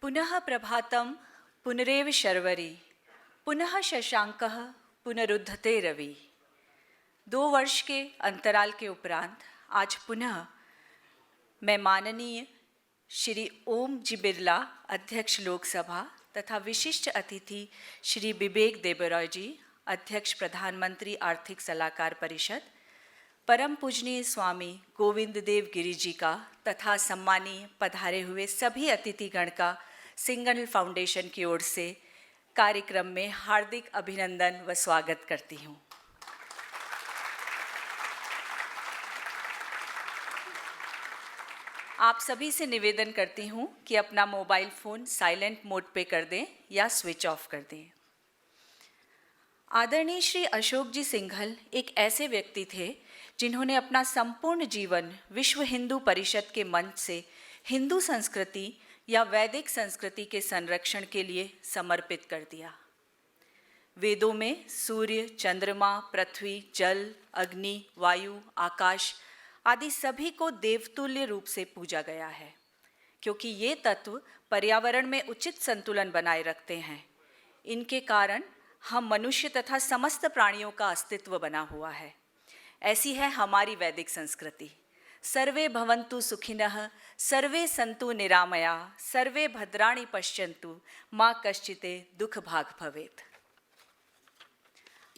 पुनः प्रभातं पुनरेव शर्वरी, पुनः शशांकः पुनरुद्धते रवि। 2 वर्ष के अंतराल के उपरांत आज पुनः मैं माननीय श्री ओम जी बिरला, अध्यक्ष लोकसभा, तथा विशिष्ट अतिथि श्री बिबेक देबरॉय जी, अध्यक्ष प्रधानमंत्री आर्थिक सलाहकार परिषद, परम पूजनीय स्वामी गोविंद देव गिरी जी का तथा सम्मानीय पधारे हुए सभी अतिथिगण का सिंघल फाउंडेशन की ओर से कार्यक्रम में हार्दिक अभिनंदन व स्वागत करती हूँ। आप सभी से निवेदन करती हूँ कि अपना मोबाइल फ़ोन साइलेंट मोड पे कर दें या स्विच ऑफ कर दें। आदरणीय श्री अशोक जी सिंघल एक ऐसे व्यक्ति थे जिन्होंने अपना संपूर्ण जीवन विश्व हिंदू परिषद के मंच से हिंदू संस्कृति या वैदिक संस्कृति के संरक्षण के लिए समर्पित कर दिया। वेदों में सूर्य, चंद्रमा, पृथ्वी, जल, अग्नि, वायु, आकाश आदि सभी को देवतुल्य रूप से पूजा गया है, क्योंकि ये तत्व पर्यावरण में उचित संतुलन बनाए रखते हैं। इनके कारण हम मनुष्य तथा समस्त प्राणियों का अस्तित्व बना हुआ है। ऐसी है हमारी वैदिक संस्कृति। सर्वे भवन्तु सुखिनः, सर्वे सन्तु निरामया, सर्वे भद्राणि पश्यन्तु, माँ कश्चिते दुख भाग भवेत्।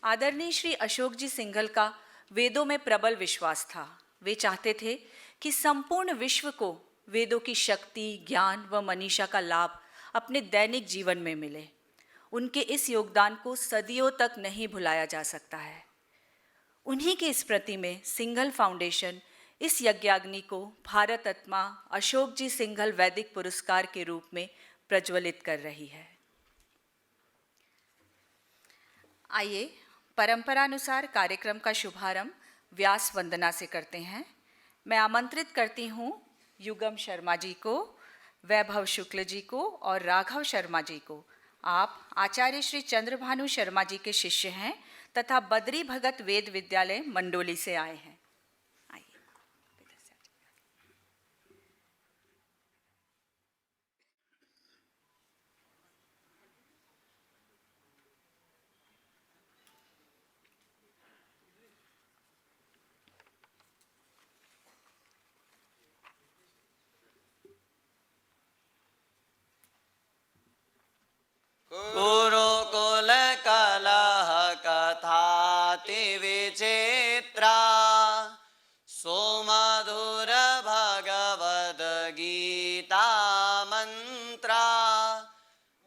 आदरणीय श्री अशोक जी सिंघल का वेदों में प्रबल विश्वास था। वे चाहते थे कि संपूर्ण विश्व को वेदों की शक्ति, ज्ञान व मनीषा का लाभ अपने दैनिक जीवन में मिले। उनके इस योगदान को सदियों तक नहीं भुलाया जा सकता है। उन्हीं की स्मृति में सिंघल फाउंडेशन इस यज्ञाग्नि को भारतात्मा अशोक जी सिंघल वैदिक पुरस्कार के रूप में प्रज्वलित कर रही है। आइए परंपरानुसार कार्यक्रम का शुभारंभ व्यास वंदना से करते हैं। मैं आमंत्रित करती हूँ युगम शर्मा जी को, वैभव शुक्ल जी को और राघव शर्मा जी को। आप आचार्य श्री चंद्रभानु शर्मा जी के शिष्य हैं तथा बद्री भगत वेद विद्यालय मंडोली से आए हैं। गुरुकुल कलह कथाति विचित्रा, सुमधुर भगवद गीता मंत्रा,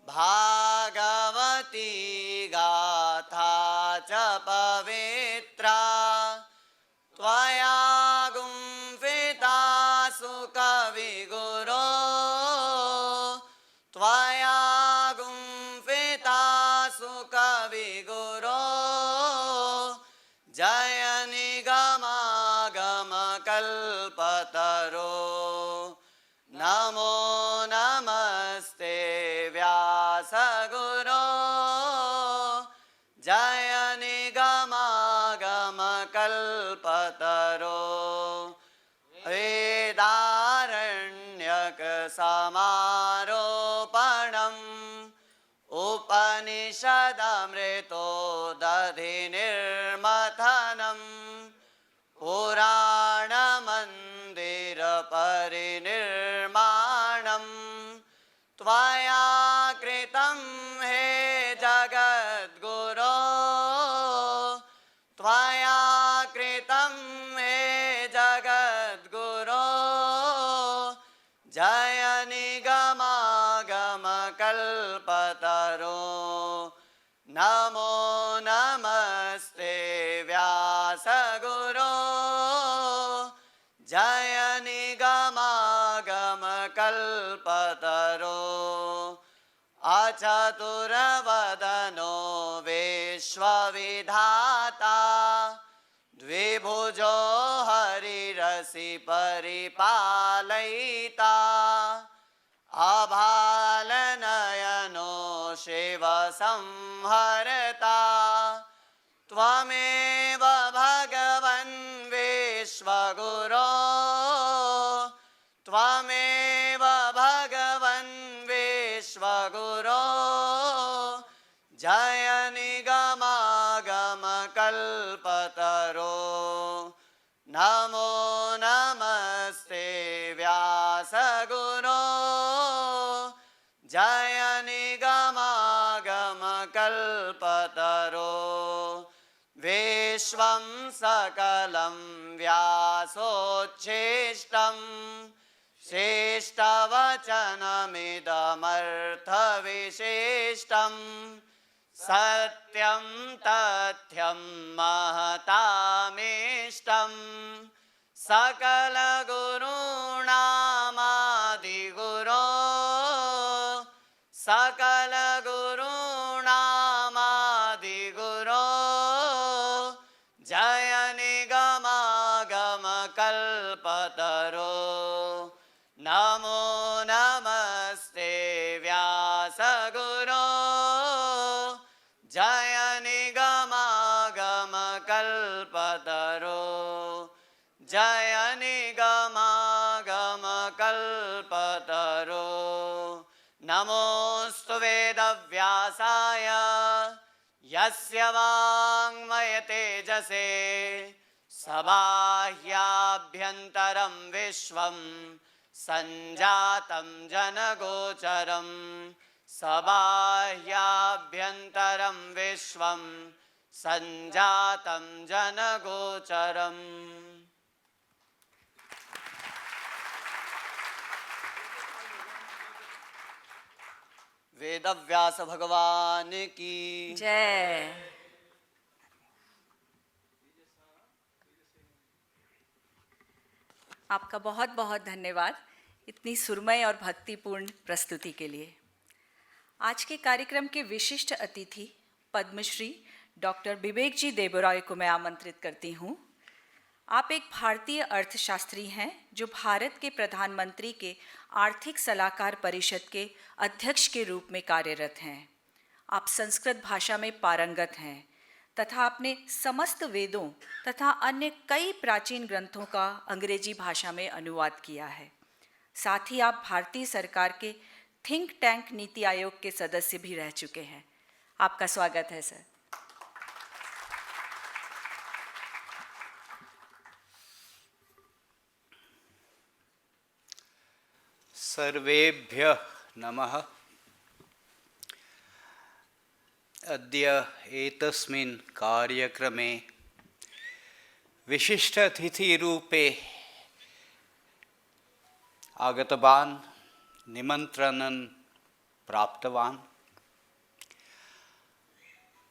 भागवती गाथा च पवित्रा, त्वया गुम्फिता सुकवि गुरो, त्वया कवि गुरो, जय निगमागम कल्पतरो, नमो नमस्ते व्यास गुरो, जय निगमागम कल्पतरो, वेदारण्यक समारोपणम् उपनिषदमृतो दधि निर्मथनं, पुराणमन्दिर परिनिर्माणं, त्वया कृतं हे जगद्गुरो, त्वया कृतं हे जगद्गुरो, जय निगमागम कल्पतरो, नमो नमस्ते व्यास गुरो, जय निगमागम कल्पतरो, अचतुरवदनो विश्वविधाता, द्विभुजो हरिरसि परिपालयिता, अभालनयनो शिव संहरता, त्वमेव भगवन् विश्वगुरो, त्वमेव भगवन् विश्वगुरो, विश्वगुरो जय निगमागमकल्पतरो नमो नमस्ते व्यासगुरो जय निगमागमकल्पतरो विश्वं सकलं व्यासोच्छिष्टं श्रेष्ठवचनमिदमर्थविशिष्टं सत्यं तथ्यं महतामीष्टं सकलगुरूणामादिगुरो सकलगुरूणामादिगुरो जय निगमागमकल्पतरो नमो नमस्ते व्यासगुरो जय निगमागमकल्पतरो जय निगमागमकल्पतरो नमोऽस्तु वेदव्यासाय यस्य वाङ्मयतेजसे सबाह्याभ्यन्तरं विश्वं सञ्जातं जनगोचरं सबाह्याभ्यन्तरं विश्वं सञ्जातं जनगोचरम् वेदव्यास भगवान की जय। आपका बहुत बहुत धन्यवाद इतनी सुरमय और भक्तिपूर्ण प्रस्तुति के लिए। आज के कार्यक्रम के विशिष्ट अतिथि पद्मश्री डॉक्टर बिबेक जी देबरॉय को मैं आमंत्रित करती हूँ। आप एक भारतीय अर्थशास्त्री हैं जो भारत के प्रधानमंत्री के आर्थिक सलाहकार परिषद के अध्यक्ष के रूप में कार्यरत हैं। आप संस्कृत भाषा में पारंगत हैं तथा आपने समस्त वेदों तथा अन्य कई प्राचीन ग्रंथों का अंग्रेजी भाषा में अनुवाद किया है। साथ ही आप भारतीय सरकार के थिंक टैंक नीति आयोग के सदस्य भी रह चुके हैं। आपका स्वागत है सर। सर्वेभ्यः नमः। अद्य एतस्मिन् कार्यक्रमे विशिष्ट अतिथिरूपे आगतवान्, निमन्त्रणं प्राप्तवान्,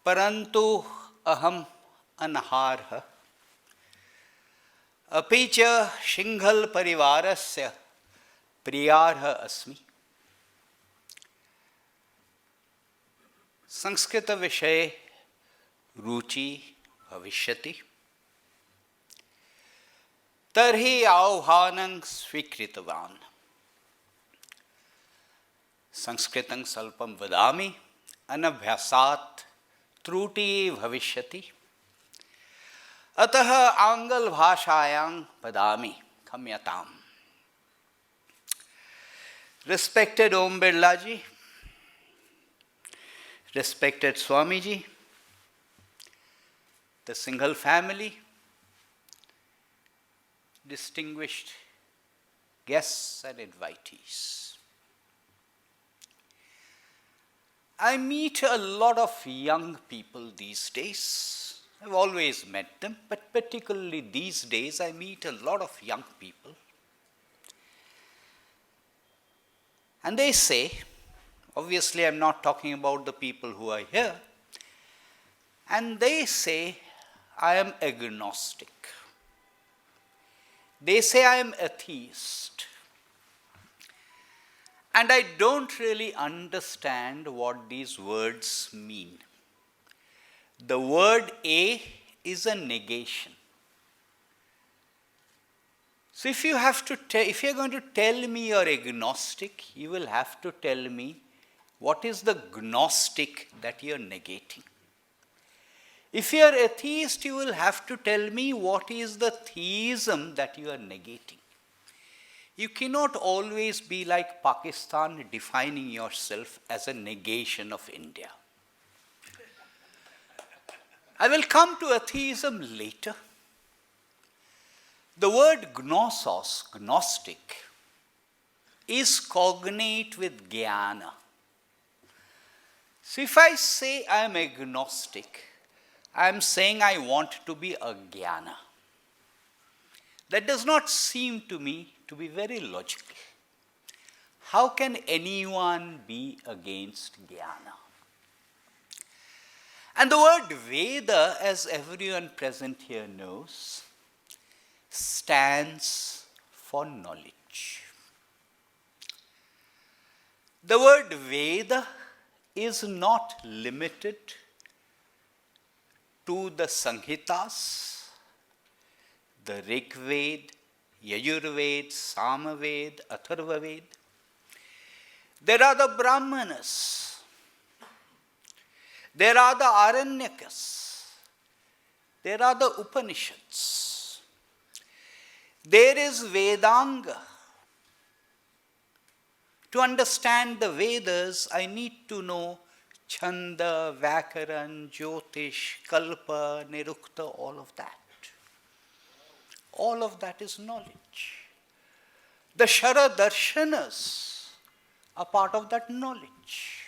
परन्तु अहम् अनाहारः, अपि च सिंघल परिवारस्य प्रियार्ह अस्मि। संस्कृत विषये रुचि भविष्यति, तर्हि आह्वानं स्वीकृतवान्। संस्कृतं स्वल्पं वदामि, अनभ्यासात् त्रुटिः भविष्यति, अतः आङ्ग्लभाषायां वदामि, क्षम्यताम्। Respected Om Birla ji, respected Swami ji, the Singhal family, distinguished guests and invitees. I meet a lot of young people these days. I've always met them, but particularly these days I meet a lot of young people. And they say, obviously I'm not talking about the people who are here, and they say, I am agnostic. They say I am atheist. And I don't really understand what these words mean. The word a is a negation. So if you're going to tell me you're agnostic, you will have to tell me what is the gnostic that you're negating. If you're atheist, you will have to tell me what is the theism that you are negating. You cannot always be like Pakistan, defining yourself as a negation of India. I will come to atheism later. The word gnosos, gnostic, is cognate with jnana. So if I say I am agnostic, I am saying I want to be a jnana. That does not seem to me to be very logical. How can anyone be against jnana? And the word Veda, as everyone present here knows, stands for knowledge. The word Veda is not limited to the Samhitas, the Rig Veda, Yajurveda, Samaveda, Atharvaveda. There are the Brahmanas. There are the Aranyakas. There are the Upanishads. There is Vedanga. To understand the Vedas, I need to know Chanda, Vakaran, Jyotish, Kalpa, Nirukta, all of that. All of that is knowledge. The Shara Darshanas are part of that knowledge.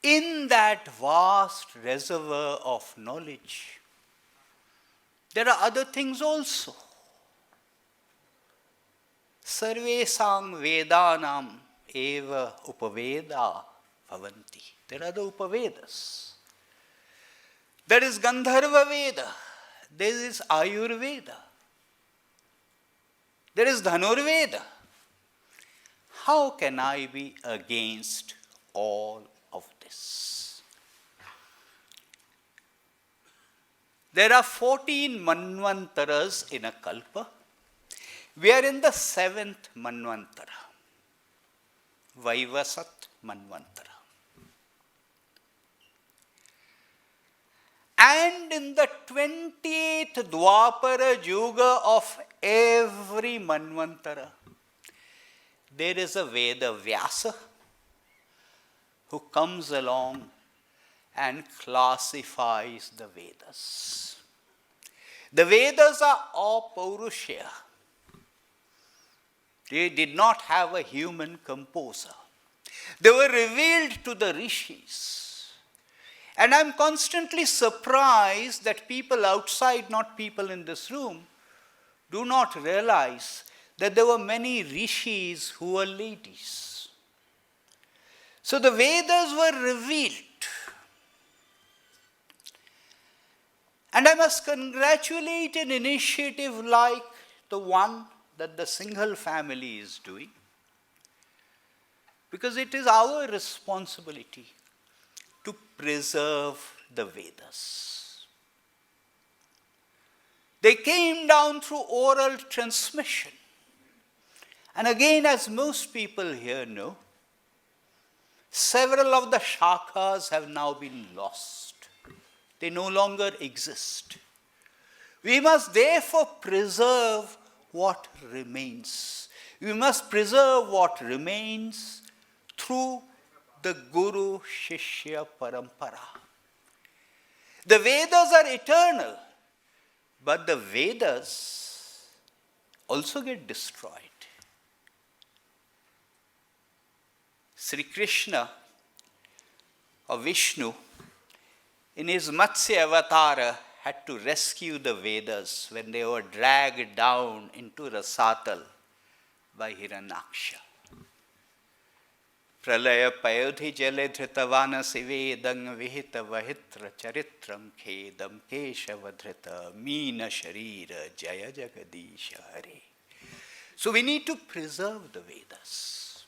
In that vast reservoir of knowledge, there are other things also. Sarvesang Vedanam eva upaveda bhavanti. There are the Upavedas. There is Gandharva Veda. There is Ayurveda. There is Dhanurveda. How can I be against all of this? There are 14 Manvantaras in a Kalpa. We are in the 7th Manvantara, Vaivasat Manvantara. And in the 28th Dwapara Yuga of every Manvantara, there is a Veda Vyasa who comes along and classifies the Vedas. The Vedas are apaurushya. They did not have a human composer. They were revealed to the rishis. And I'm constantly surprised that people outside, not people in this room, do not realize that there were many rishis who were ladies. So the Vedas were revealed. And I must congratulate an initiative like the one that the Singhal family is doing, because it is our responsibility to preserve the Vedas. They came down through oral transmission. And again, as most people here know, several of the Shakas have now been lost. They no longer exist. We must therefore preserve what remains. We must preserve what remains through the Guru-Shishya Parampara. The Vedas are eternal, but the Vedas also get destroyed. Sri Krishna or Vishnu, in his Matsya Avatara, had to rescue the Vedas when they were dragged down into Rasatal by Hiranyaksha. Pralaya payodhi jale dhritavana sivedang vihita vahitra charitram khedam keshava dhrita meena sharira jaya jagadisha hare. So we need to preserve the Vedas.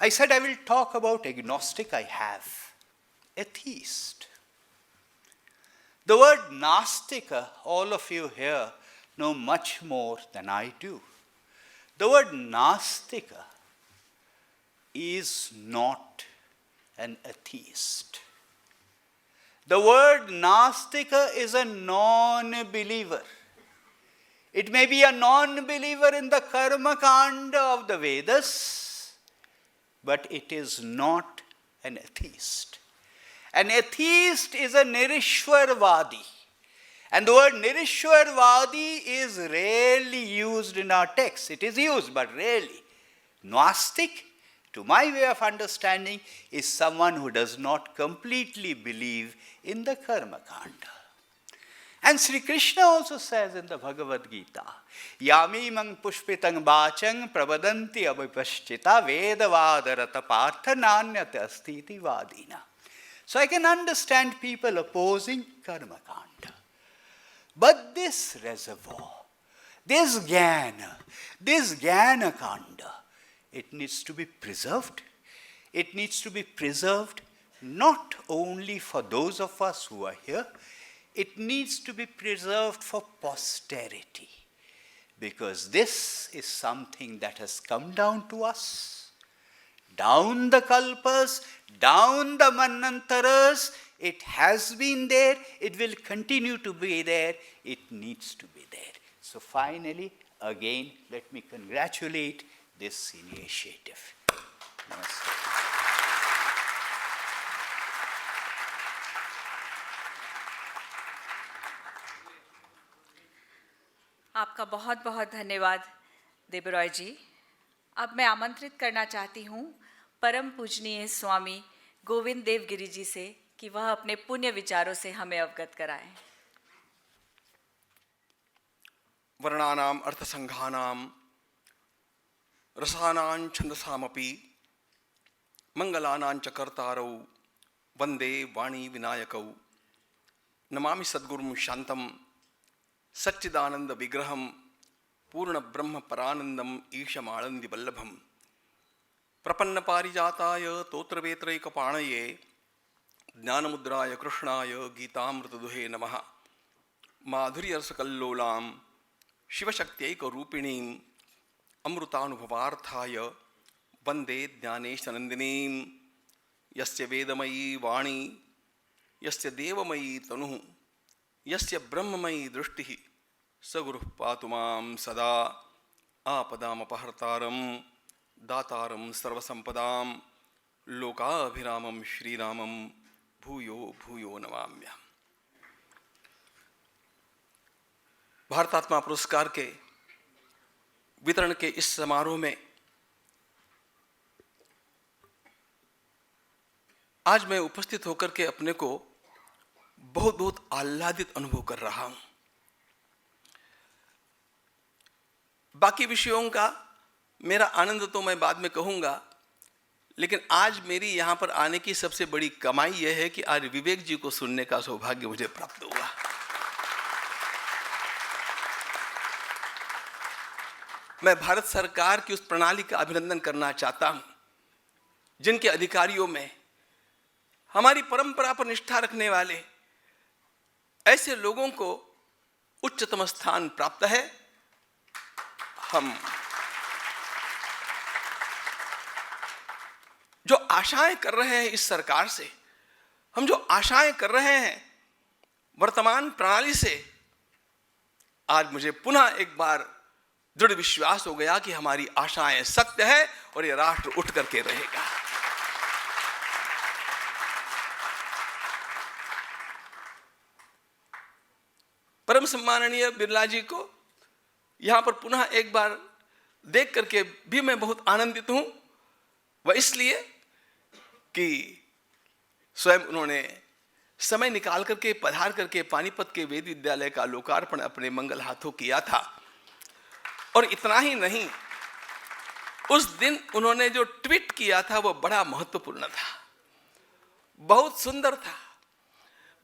I said I will talk about agnostic. I have. Atheist. The word Nastika, all of you here know much more than I do. The word Nastika is not an atheist. The word Nastika is a non-believer. It may be a non-believer in the karma kanda of the Vedas, but it is not an atheist. An atheist is a Nirishwarvadi. And the word Nirishwarvadi is rarely used in our text. It is used, but rarely. Nastik, to my way of understanding, is someone who does not completely believe in the karma kanda. And Sri Krishna also says in the Bhagavad Gita, Yamimang pushpitang bachang prabadanti abhipaschita vedavadarata partha nanyate astiti vadina. So I can understand people opposing karma kanda. But this reservoir, this jnana kanda, it needs to be preserved. It needs to be preserved not only for those of us who are here, it needs to be preserved for posterity. Because this is something that has come down to us, down the kalpas, down the manantaras. It has been there, it will continue to be there, it needs to be there. So finally, again, let me congratulate this initiative. Namaste. आपका बहुत बहुत धन्यवाद देबरॉय जी। अब मैं आमंत्रित करना चाहती हूँ परम पूजनीय स्वामी गोविंद देव गिरी जी से कि वह अपने पुण्य विचारों से हमें अवगत कराएं। वर्णानाम अर्थसंघानाम रसानां छंदसामपि मंगलानां च कर्तारौ वंदे वाणी विनायकौ नमामि सद्गुरुं शांतं सच्चिदानंद विग्रहं पूर्ण ब्रह्म परानंदम ईशमानंदि वल्लभम प्रपन्न पारिजाताय तोत्रवेत्रैकपाणये ज्ञानमुद्राय कृष्णाय गीतामृतदुहे नमः माधुर्यरसकल्लोलां शिवशक्त्यैकरूपिणीं अमृतानुभवार्थाय वन्दे ज्ञानेशनन्दिनीं यस्य वेदमयी वाणी यस्य देवमयी तनुः यस्य ब्रह्ममयी दृष्टिः स गुरुः पातु मां सदा आपदामपहर्तारं दातारं सर्वसम्पदां लोकाभिरामं श्रीरामं भूयो भूयो नमाम्यहम्। भारतात्मा पुरस्कार के वितरण के इस समारोह में आज मैं उपस्थित होकर के अपने को बहुत बहुत आह्लादित अनुभव कर रहा हूं। बाकी विषयों का मेरा आनंद तो मैं बाद में कहूंगा, लेकिन आज मेरी यहां पर आने की सबसे बड़ी कमाई यह है कि आज विवेक जी को सुनने का सौभाग्य मुझे प्राप्त हुआ। मैं भारत सरकार की उस प्रणाली का अभिनंदन करना चाहता हूं जिनके अधिकारियों में हमारी परंपरा पर निष्ठा रखने वाले ऐसे लोगों को उच्चतम स्थान प्राप्त है। हम जो आशाएं कर रहे हैं इस सरकार से, हम जो आशाएं कर रहे हैं वर्तमान प्रणाली से, आज मुझे पुनः एक बार दृढ़ विश्वास हो गया कि हमारी आशाएं सत्य है और ये राष्ट्र उठ करके रहेगा। परम सम्माननीय बिरला जी को यहां पर पुनः एक बार देख करके भी मैं बहुत आनंदित हूं। वह इसलिए कि स्वयं उन्होंने समय निकाल करके पधार करके पानीपत के वेद विद्यालय का लोकार्पण अपने मंगल हाथों किया था। और इतना ही नहीं, उस दिन उन्होंने जो ट्वीट किया था वह बड़ा महत्वपूर्ण था, बहुत सुंदर था।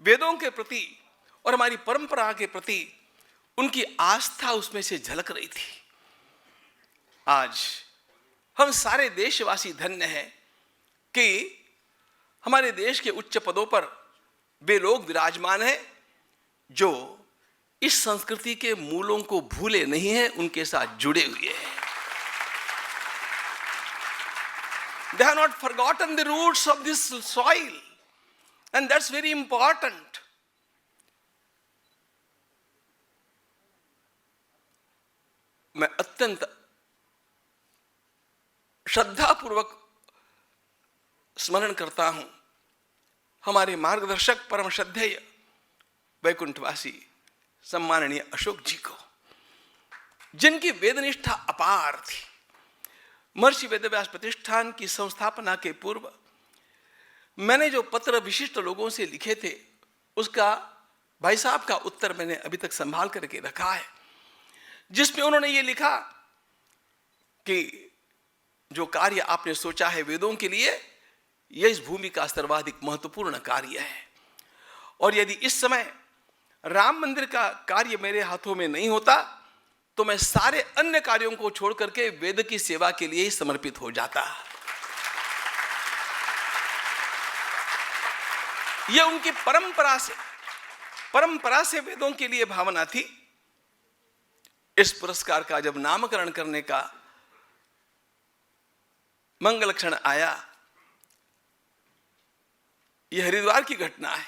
वेदों के प्रति और हमारी परंपरा के प्रति उनकी आस्था उसमें से झलक रही थी। आज हम सारे देशवासी धन्य हैं कि हमारे देश के उच्च पदों पर वे लोग विराजमान हैं जो इस संस्कृति के मूलों को भूले नहीं हैं, उनके साथ जुड़े हुए हैं। They have not forgotten the roots of this soil, and that's very important. मैं अत्यंत श्रद्धापूर्वक स्मरण करता हूं हमारे मार्गदर्शक परम श्रद्धेय वैकुंठवासी सम्माननीय अशोक जी को, जिनकी वेदनिष्ठा अपार थी। महर्षि वेदव्यास प्रतिष्ठान की संस्थापना के पूर्व मैंने जो पत्र विशिष्ट लोगों से लिखे थे, उसका भाई साहब का उत्तर मैंने अभी तक संभाल करके रखा है, जिसमें उन्होंने ये लिखा कि जो कार्य आपने सोचा है वेदों के लिए, यह इस भूमि का सर्वाधिक महत्वपूर्ण कार्य है, और यदि इस समय राम मंदिर का कार्य मेरे हाथों में नहीं होता तो मैं सारे अन्य कार्यों को छोड़ करके वेद की सेवा के लिए ही समर्पित हो जाता। यह उनकी परंपरा से वेदों के लिए भावना थी। इस पुरस्कार का जब नामकरण करने का मंगल क्षण आया, यह हरिद्वार की घटना है,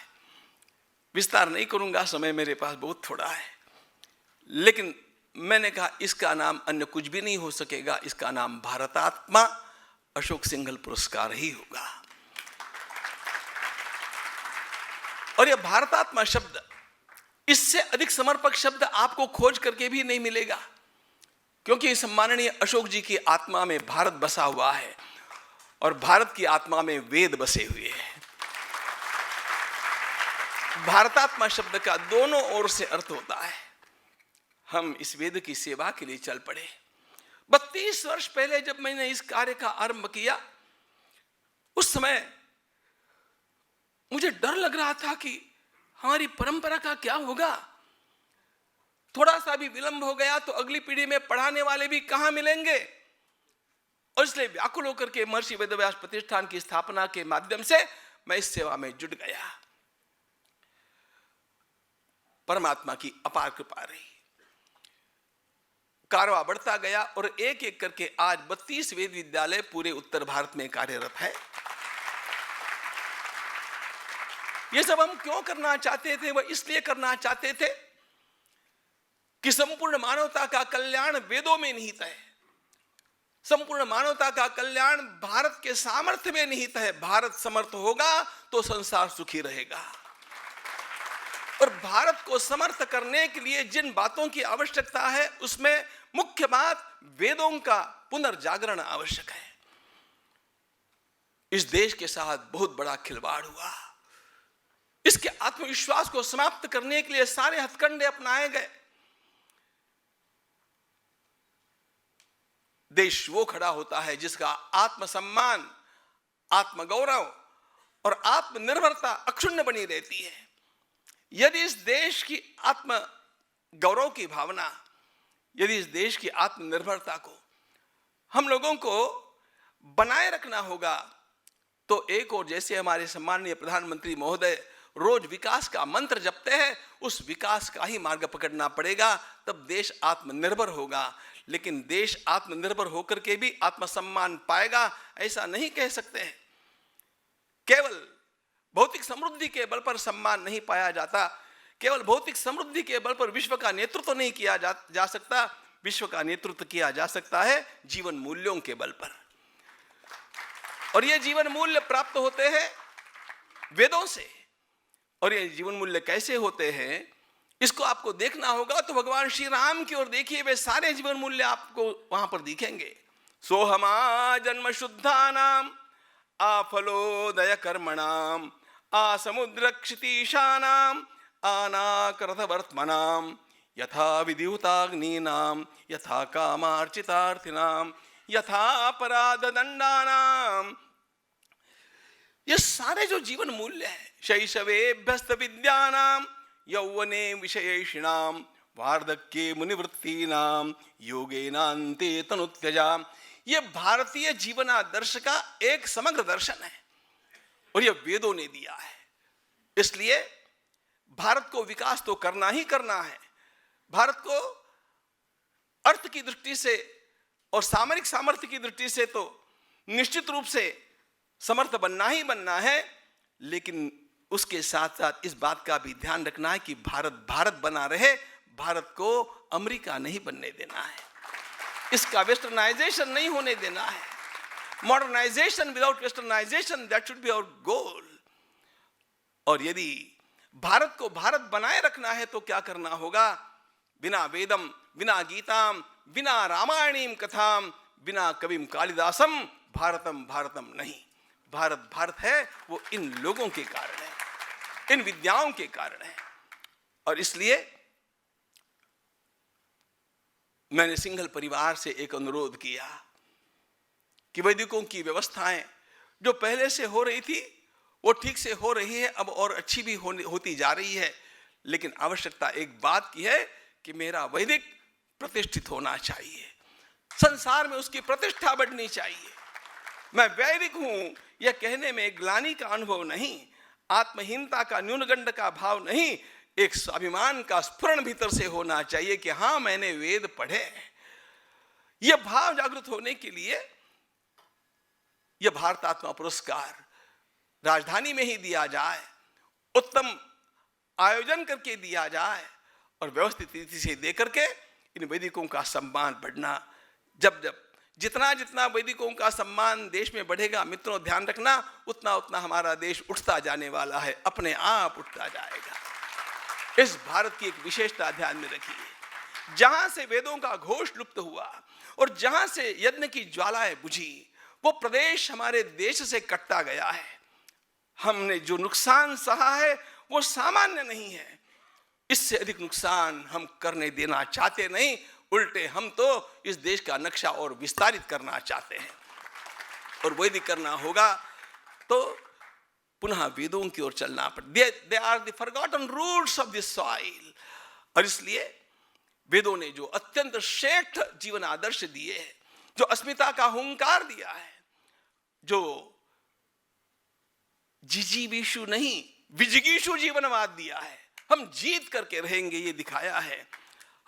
विस्तार नहीं करूंगा, समय मेरे पास बहुत थोड़ा है, लेकिन मैंने कहा इसका नाम अन्य कुछ भी नहीं हो सकेगा, इसका नाम भारतात्मा अशोक सिंघल पुरस्कार ही होगा। और यह भारतात्मा शब्द, इससे अधिक समर्पक शब्द आपको खोज करके भी नहीं मिलेगा, क्योंकि सम्माननीय अशोक जी की आत्मा में भारत बसा हुआ है और भारत की आत्मा में वेद बसे हुए हैं। भारतात्मा शब्द का दोनों ओर से अर्थ होता है। हम इस वेद की सेवा के लिए चल पड़े। 32 वर्ष पहले जब मैंने इस कार्य का आरंभ किया, उस समय मुझे डर लग रहा था कि हमारी परंपरा का क्या होगा। थोड़ा सा भी विलंब हो गया तो अगली पीढ़ी में पढ़ाने वाले भी कहां मिलेंगे, और इसलिए व्याकुल होकर के महर्षि वेदव्यास प्रतिष्ठान की स्थापना के माध्यम से मैं इस सेवा में जुट गया। परमात्मा की अपार कृपा रही, कारवा बढ़ता गया और एक एक करके आज 32 वेद विद्यालय पूरे उत्तर भारत में कार्यरत है। ये सब हम क्यों करना चाहते थे? वह इसलिए करना चाहते थे कि संपूर्ण मानवता का कल्याण वेदों में निहित है। संपूर्ण मानवता का कल्याण भारत के सामर्थ्य में निहित है। भारत समर्थ होगा तो संसार सुखी रहेगा, और भारत को समर्थ करने के लिए जिन बातों की आवश्यकता है उसमें मुख्य बात वेदों का पुनर्जागरण आवश्यक है। इस देश के साथ बहुत बड़ा खिलवाड़ हुआ। इसके आत्मविश्वास को समाप्त करने के लिए सारे हथकंडे अपनाए गए। देश वो खड़ा होता है जिसका आत्मसम्मान, आत्मगौरव और आत्मनिर्भरता अक्षुण्ण बनी रहती है। यदि इस देश की आत्म गौरव की भावना, यदि इस देश की आत्मनिर्भरता को हम लोगों को बनाए रखना होगा, तो एक और जैसे हमारे सम्माननीय प्रधानमंत्री महोदय रोज विकास का मंत्र जपते हैं, उस विकास का ही मार्ग पकड़ना पड़ेगा, तब देश आत्मनिर्भर होगा। लेकिन देश आत्मनिर्भर होकर के भी आत्मसम्मान पाएगा, ऐसा नहीं कह सकते हैं। केवल भौतिक समृद्धि के बल पर सम्मान नहीं पाया जाता, केवल भौतिक समृद्धि के बल पर विश्व का नेतृत्व नहीं किया जा सकता। विश्व का नेतृत्व किया जा सकता है जीवन मूल्यों के बल पर, और ये जीवन मूल्य प्राप्त होते हैं वेदों से। और ये जीवन मूल्य कैसे होते हैं इसको आपको देखना होगा, तो भगवान श्री राम की ओर देखिए, वे सारे जीवन मूल्य आपको वहां पर दिखेंगे। सोहमा जन्म शुद्धानाम आफलोदय कर्मणाम आसमुद्र क्षितीशानाम आनाकृतवर्त्मनाम यथा विद्युताग्नीनाम यथा कामार्चितार्थिनाम यथा अपराध दंडानाम। ये सारे जो जीवन मूल्य है, शैशवेभ्यस्त विद्यानाम यौवने विषयेषिणाम वार्धक्ये मुनिवृत्तीनाम योगेनान्ते तनुत्यजाम, ये भारतीय जीवनादर्श का एक समग्र दर्शन है, और यह वेदों ने दिया है। इसलिए भारत को विकास तो करना ही करना है। भारत को अर्थ की दृष्टि से और सामरिक सामर्थ्य की दृष्टि से तो निश्चित रूप से समर्थ बनना ही बनना है, लेकिन उसके साथ साथ इस बात का भी ध्यान रखना है कि भारत भारत बना रहे, भारत को अमेरिका नहीं बनने देना है। इसका वेस्टर्नाइजेशन नहीं होने देना है। Modernisation without westernisation, that should be our goal. और यदि भारत को भारत बनाए रखना है तो क्या करना होगा? बिना वेदम, बिना गीताम, बिना रामायणीम कथाम, बिना कविम कालिदासम भारतम भारतम नहीं। भारत भारत है वो इन लोगों के कारण है, इन विद्याओं के कारण है। और इसलिए मैंने सिंघल परिवार से एक अनुरोध किया कि वैदिकों की व्यवस्थाएं जो पहले से हो रही थी वो ठीक से हो रही है, अब और अच्छी भी होती जा रही है, लेकिन आवश्यकता एक बात की है कि मेरा वैदिक प्रतिष्ठित होना चाहिए, संसार में उसकी प्रतिष्ठा बढ़नी चाहिए। मैं वैदिक हूं यह कहने में ग्लानि का अनुभव नहीं, आत्महीनता का, न्यूनगंड का भाव नहीं, एक स्वाभिमान का स्फुरण भीतर से होना चाहिए कि हां मैंने वेद पढ़े। यह भाव जागृत होने के लिए यह भारतात्मा पुरस्कार राजधानी में ही दिया जाए, उत्तम आयोजन करके दिया जाए और व्यवस्थित रीति से दे करके इन वैदिकों का सम्मान बढ़ना। जब जितना जितना वैदिकों का सम्मान देश में बढ़ेगा, मित्रों ध्यान रखना, उतना उतना हमारा देश उठता जाने वाला है, अपने आप उठता जाएगा। इस भारत की एक विशेषता ध्यान में रखिए, जहां से वेदों का घोष लुप्त हुआ और जहां से यज्ञ की ज्वालाएं बुझी, वो प्रदेश हमारे देश से कटता गया है। हमने जो नुकसान सहा है वो सामान्य नहीं है, इससे अधिक नुकसान हम करने देना चाहते नहीं, उल्टे हम तो इस देश का नक्शा और विस्तारित करना चाहते हैं। और वैदिक करना होगा तो पुनः वेदों की ओर चलना पड़े। They are the forgotten roots of this soil. और इसलिए वेदों ने जो अत्यंत श्रेष्ठ जीवन आदर्श दिए हैं, जो अस्मिता का हुंकार दिया है, जो जिजीविषु नहीं विजिगीषु जीवनवाद दिया है, हम जीत करके रहेंगे ये दिखाया है,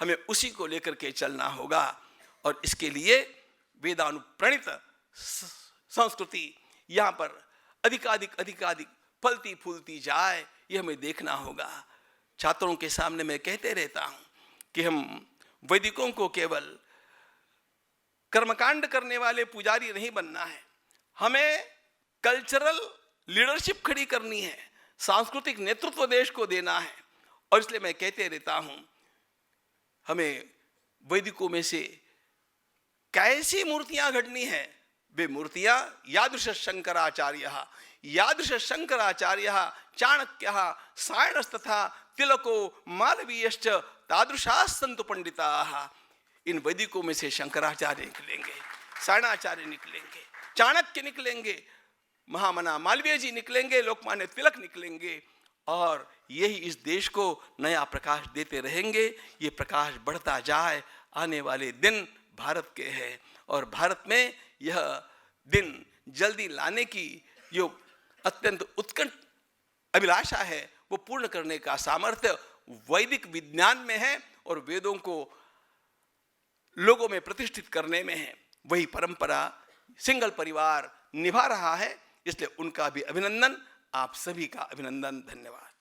हमें उसी को लेकर के चलना होगा। और इसके लिए वेदानुप्रणित संस्कृति यहाँ पर अधिकाधिक फलती फूलती जाए, ये हमें देखना होगा। छात्रों के सामने मैं कहते रहता हूँ कि हम वैदिकों को केवल कर्मकांड करने वाले पुजारी नहीं बनना है, हमें कल्चरल लीडरशिप खड़ी करनी है, सांस्कृतिक नेतृत्व देश को देना है। और इसलिए मैं कहते रहता हूं, हमें वैदिकों में से कैसी मूर्तियां घड़नी है, वे मूर्तियां यादृश शंकराचार्य चाणक्य सायणस्तथा तिलको मालवीयश्च तादृशाः सन्तु पंडिताः। इन वैदिकों में से शंकराचार्य निकलेंगे, सायणाचार्य निकलेंगे, चाणक्य निकलेंगे, महामना मालवीय जी निकलेंगे, लोकमान्य तिलक निकलेंगे, और यही इस देश को नया प्रकाश देते रहेंगे। ये प्रकाश बढ़ता जाए, आने वाले दिन भारत के हैं और भारत में यह दिन जल्दी लाने की जो अत्यंत उत्कंठ अभिलाषा है वो पूर्ण करने का सामर्थ्य वैदिक विज्ञान में है और वेदों को लोगों में प्रतिष्ठित करने में है। वही परंपरा सिंघल परिवार निभा रहा है, इसलिए उनका भी अभिनंदन, आप सभी का अभिनंदन, धन्यवाद।